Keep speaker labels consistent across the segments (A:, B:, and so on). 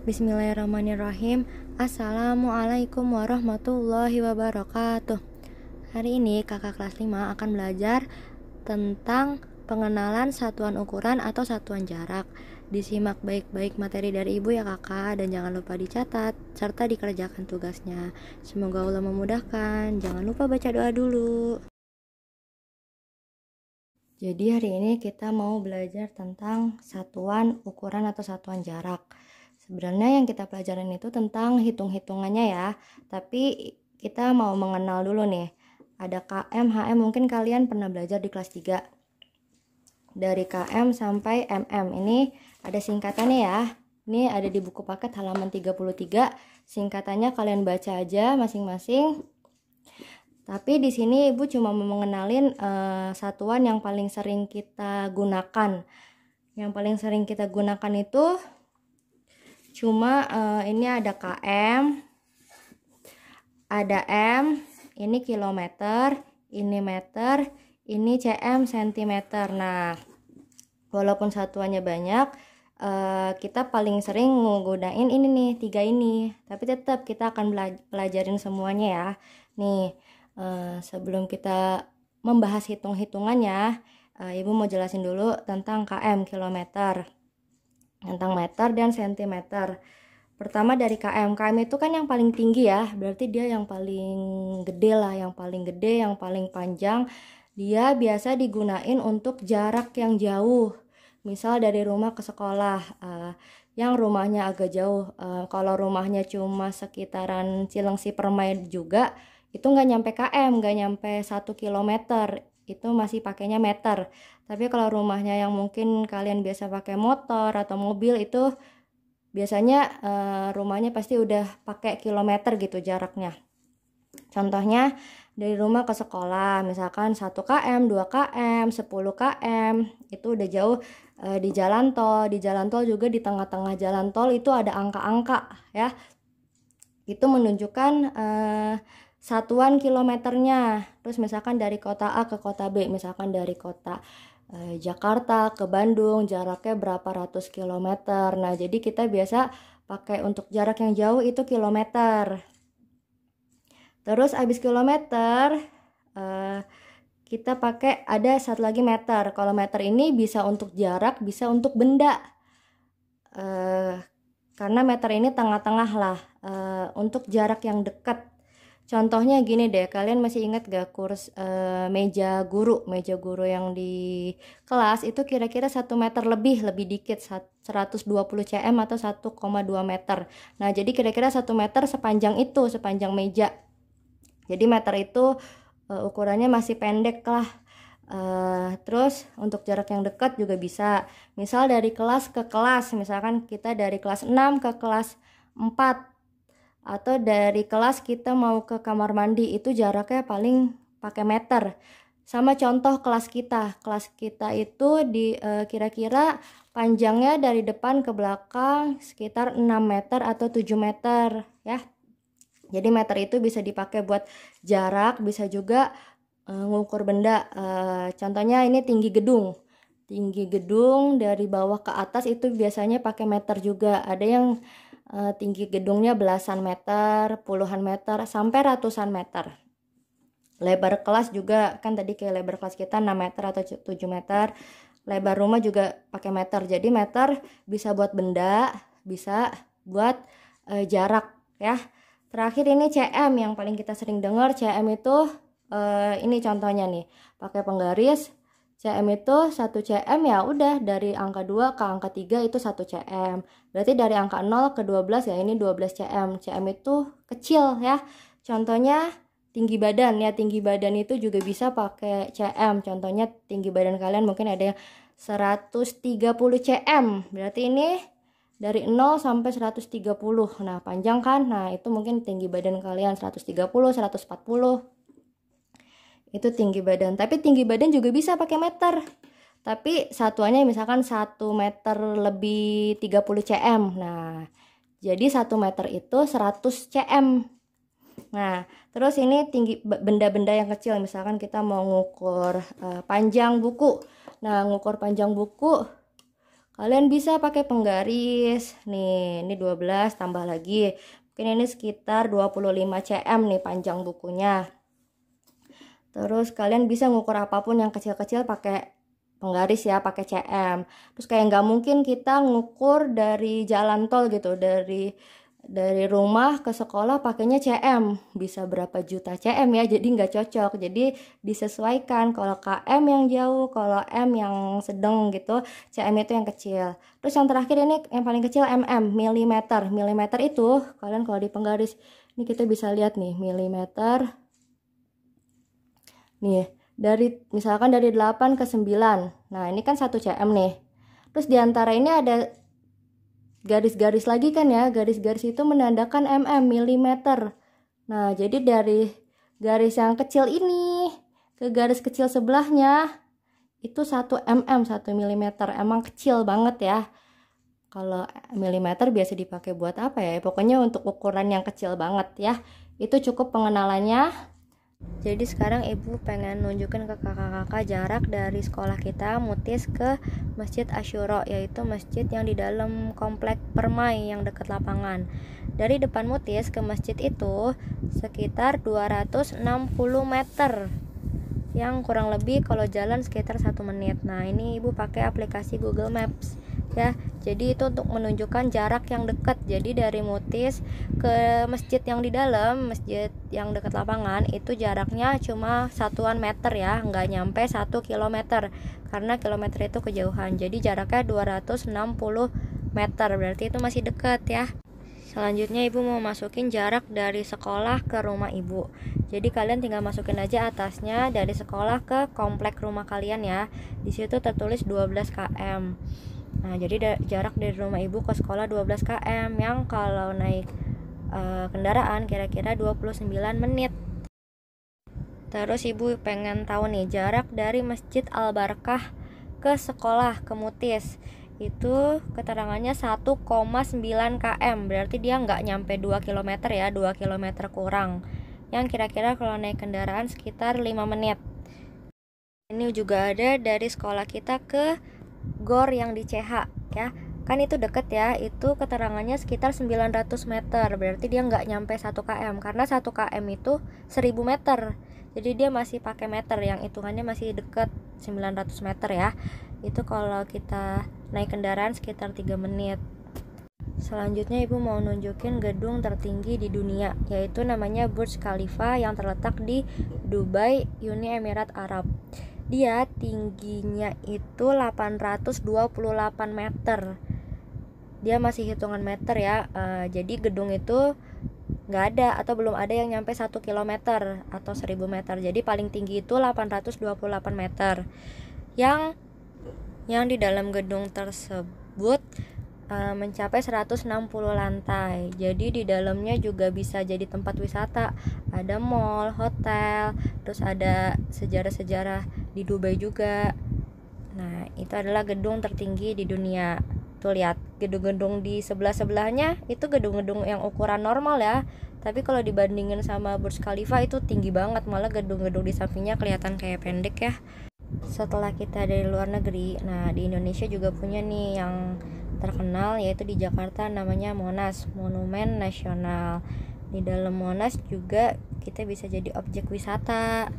A: Bismillahirrahmanirrahim. Assalamualaikum warahmatullahi wabarakatuh. Hari ini kakak kelas 5 akan belajar tentang pengenalan satuan ukuran atau satuan jarak. Disimak baik-baik materi dari ibu ya kakak, dan jangan lupa dicatat serta dikerjakan tugasnya. Semoga Allah memudahkan. Jangan lupa baca doa dulu. Jadi hari ini kita mau belajar tentang satuan ukuran atau satuan jarak. Sebenarnya yang kita pelajarin itu tentang hitung-hitungannya ya, tapi kita mau mengenal dulu nih. Ada km, hm, mungkin kalian pernah belajar di kelas 3. Dari km sampai mm, ini ada singkatannya ya. Ini ada di buku paket halaman 33. Singkatannya kalian baca aja masing-masing. Tapi di sini ibu cuma mau mengenalin satuan yang paling sering kita gunakan. Yang paling sering kita gunakan itu cuma ini ada km, ada m, ini kilometer, ini meter, ini cm, sentimeter. Nah, walaupun satuannya banyak, kita paling sering menggunakan ini nih, 3 ini. Tapi tetap kita akan pelajarin semuanya ya. Nih, sebelum kita membahas hitung-hitungannya, ibu mau jelasin dulu tentang km, kilometer, tentang meter dan sentimeter. Pertama dari km. Km itu kan yang paling tinggi ya, berarti dia yang paling gede lah, yang paling gede, yang paling panjang. Dia biasa digunain untuk jarak yang jauh. Misal dari rumah ke sekolah, yang rumahnya agak jauh. Kalau rumahnya cuma sekitaran Cilengsi Permai juga, itu nggak nyampe km, nggak nyampe 1 kilometer. Itu masih pakainya meter. Tapi kalau rumahnya yang mungkin kalian biasa pakai motor atau mobil, itu biasanya rumahnya pasti udah pakai kilometer gitu jaraknya. Contohnya dari rumah ke sekolah, misalkan 1 km, 2 km, 10 km, itu udah jauh. Di jalan tol, juga di tengah-tengah jalan tol itu ada angka-angka ya. Itu menunjukkan satuan kilometernya. Terus misalkan dari kota A ke kota B, misalkan dari kota Jakarta ke Bandung, jaraknya berapa ratus kilometer. Nah, jadi kita biasa pakai untuk jarak yang jauh itu kilometer. Terus abis kilometer, kita pakai ada satu lagi meter. Kalau meter ini bisa untuk jarak, bisa untuk benda. Karena meter ini tengah-tengah lah, untuk jarak yang dekat. Contohnya gini deh, kalian masih ingat gak kurs meja guru yang di kelas itu kira-kira 1 meter lebih dikit, 120 cm atau 1,2 meter. Nah, jadi kira-kira 1 meter sepanjang itu, sepanjang meja. Jadi meter itu ukurannya masih pendek lah. Terus untuk jarak yang dekat juga bisa. Misal dari kelas ke kelas, misalkan kita dari kelas 6 ke kelas 4. Atau dari kelas kita mau ke kamar mandi, itu jaraknya paling pakai meter. Sama contoh kelas kita itu di kira-kira panjangnya dari depan ke belakang sekitar 6 meter atau 7 meter ya. Jadi meter itu bisa dipakai buat jarak, bisa juga ngukur benda. Contohnya ini tinggi gedung dari bawah ke atas itu biasanya pakai meter juga. Ada yang tinggi gedungnya belasan meter, puluhan meter, sampai ratusan meter. Lebar kelas juga, kan tadi kayak lebar kelas kita 6 meter atau 7 meter. Lebar rumah juga pakai meter. Jadi meter bisa buat benda, bisa buat jarak ya. Terakhir ini cm yang paling kita sering dengar. Cm itu ini contohnya nih, pakai penggaris. cm itu 1 cm ya udah dari angka 2 ke angka 3 itu 1 cm. Berarti dari angka 0 ke 12 ya ini 12 cm. Cm itu kecil ya. Contohnya tinggi badan ya, tinggi badan itu juga bisa pakai cm. Contohnya tinggi badan kalian mungkin ada yang 130 cm. Berarti ini dari 0 sampai 130. Nah, panjang kan? Nah, itu mungkin tinggi badan kalian 130, 140. Itu tinggi badan. Tapi tinggi badan juga bisa pakai meter. Tapi satuannya misalkan 1 meter lebih 30 cm. Nah, jadi 1 meter itu 100 cm. Nah, terus ini tinggi benda-benda yang kecil. Misalkan kita mau ngukur panjang buku. Nah, ngukur panjang buku, Kalian bisa pakai penggaris. Nih, ini 12 tambah lagi. Mungkin ini sekitar 25 cm nih panjang bukunya. Terus kalian bisa ngukur apapun yang kecil-kecil pakai penggaris ya, pakai cm. Terus kayak nggak mungkin kita ngukur dari jalan tol gitu, dari rumah ke sekolah pakainya cm, bisa berapa juta cm ya, jadi nggak cocok. Jadi disesuaikan, kalau km yang jauh, kalau m yang sedang gitu, cm itu yang kecil. Terus yang terakhir ini yang paling kecil mm, milimeter. Milimeter itu kalian kalau di penggaris ini kita bisa lihat nih, milimeter nih, misalkan dari 8 ke 9. Nah, ini kan 1 cm nih. Terus diantara ini ada garis-garis lagi kan ya. Garis-garis itu menandakan mm, milimeter. Nah, jadi dari garis yang kecil ini ke garis kecil sebelahnya itu 1 mm, 1 milimeter. Emang kecil banget ya. Kalau milimeter biasa dipakai buat apa ya? Pokoknya untuk ukuran yang kecil banget ya. Itu cukup pengenalannya. Jadi sekarang ibu pengen nunjukin ke kakak-kakak jarak dari sekolah kita Mutis ke Masjid Asyura, yaitu masjid yang di dalam komplek Permai yang dekat lapangan. Dari depan Mutis ke masjid itu sekitar 260 meter, yang kurang lebih kalau jalan sekitar 1 menit. Nah, ini ibu pakai aplikasi Google Maps ya. Jadi itu untuk menunjukkan jarak yang dekat. Jadi dari Mutis ke masjid yang di dalam, masjid yang dekat lapangan, itu jaraknya cuma satuan meter ya, nggak nyampe 1 kilometer, karena kilometer itu kejauhan. Jadi jaraknya 260 meter, berarti itu masih dekat ya. Selanjutnya ibu mau masukin jarak dari sekolah ke rumah ibu. Jadi kalian tinggal masukin aja atasnya, dari sekolah ke komplek rumah kalian ya. Di situ tertulis 12 km. Nah, jadi jarak dari rumah ibu ke sekolah 12 km, yang kalau naik kendaraan kira-kira 29 menit. Terus ibu pengen tahu nih jarak dari Masjid Al-Barkah ke sekolah, ke Mutis. Itu keterangannya 1,9 km, berarti dia nggak nyampe 2 km ya, 2 km kurang, yang kira-kira kalau naik kendaraan sekitar 5 menit. Ini juga ada dari sekolah kita ke GOR yang di CH ya, kan itu deket ya, itu keterangannya sekitar 900 meter, berarti dia nggak nyampe 1 km, karena 1 km itu 1000 meter, jadi dia masih pakai meter, yang hitungannya masih deket 900 meter ya. Itu kalau kita naik kendaraan sekitar 3 menit. Selanjutnya ibu mau nunjukin gedung tertinggi di dunia, yaitu namanya Burj Khalifa, yang terletak di Dubai, Uni Emirat Arab. Dia tingginya itu 828 meter. Dia masih hitungan meter ya. Jadi gedung itu nggak ada atau belum ada yang nyampe 1 km atau 1000 meter. Jadi paling tinggi itu 828 meter. Yang di dalam gedung tersebut mencapai 160 lantai. Jadi di dalamnya juga bisa jadi tempat wisata. Ada mall, hotel, terus ada sejarah-sejarah di Dubai juga. Nah, itu adalah gedung tertinggi di dunia. Tuh lihat, gedung-gedung di sebelah-sebelahnya itu gedung-gedung yang ukuran normal ya. Tapi kalau dibandingin sama Burj Khalifa itu tinggi banget, malah gedung-gedung di sampingnya kelihatan kayak pendek ya. Setelah kita dari luar negeri, nah di Indonesia juga punya nih yang terkenal, yaitu di Jakarta, namanya Monas, Monumen Nasional. Di dalam Monas juga kita bisa jadi objek wisata.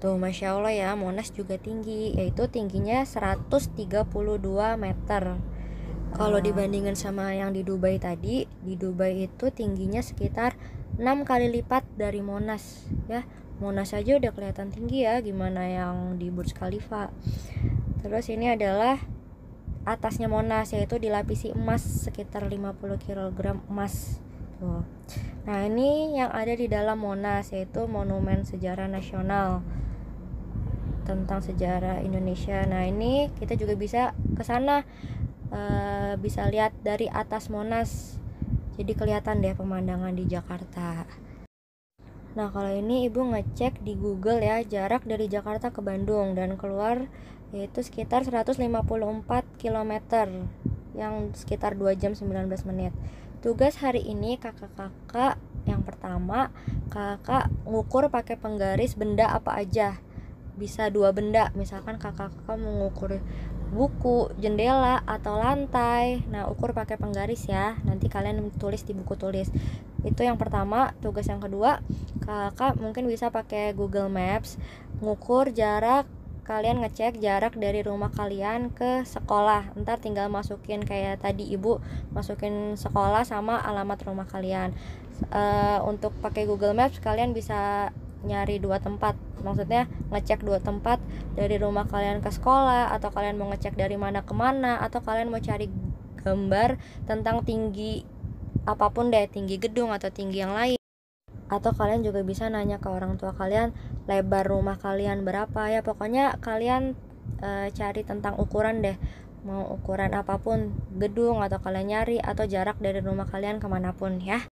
A: Tuh, Masya Allah ya, Monas juga tinggi, yaitu tingginya 132 meter. Kalau dibandingin sama yang di Dubai tadi, di Dubai itu tingginya sekitar 6 kali lipat dari Monas ya. Monas aja udah kelihatan tinggi ya, gimana yang di Burj Khalifa. Terus ini adalah atasnya Monas, yaitu dilapisi emas sekitar 50 kg emas. Tuh. Nah, ini yang ada di dalam Monas, yaitu Monumen Sejarah Nasional tentang sejarah Indonesia. Nah, ini kita juga bisa ke sana, bisa lihat dari atas Monas. Jadi kelihatan deh pemandangan di Jakarta. Nah, kalau ini ibu ngecek di Google ya, jarak dari Jakarta ke Bandung dan keluar yaitu sekitar 154 km, yang sekitar 2 jam 19 menit. Tugas hari ini kakak-kakak, yang pertama, kakak ngukur pakai penggaris benda apa aja. Bisa 2 benda, misalkan kakak-kakak mengukur buku, jendela, atau lantai. Nah, ukur pakai penggaris ya. Nanti kalian tulis di buku tulis. Itu yang pertama. Tugas yang kedua, kakak mungkin bisa pakai Google Maps, ngukur jarak. Kalian ngecek jarak dari rumah kalian ke sekolah. Ntar tinggal masukin kayak tadi ibu, masukin sekolah sama alamat rumah kalian. Untuk pakai Google Maps kalian bisa nyari 2 tempat, maksudnya ngecek 2 tempat dari rumah kalian ke sekolah, atau kalian mau ngecek dari mana ke mana, atau kalian mau cari gambar tentang tinggi apapun deh, tinggi gedung atau tinggi yang lain. Atau kalian juga bisa nanya ke orang tua kalian lebar rumah kalian berapa ya. Pokoknya kalian cari tentang ukuran deh, mau ukuran apapun gedung, atau kalian nyari atau jarak dari rumah kalian kemanapun ya.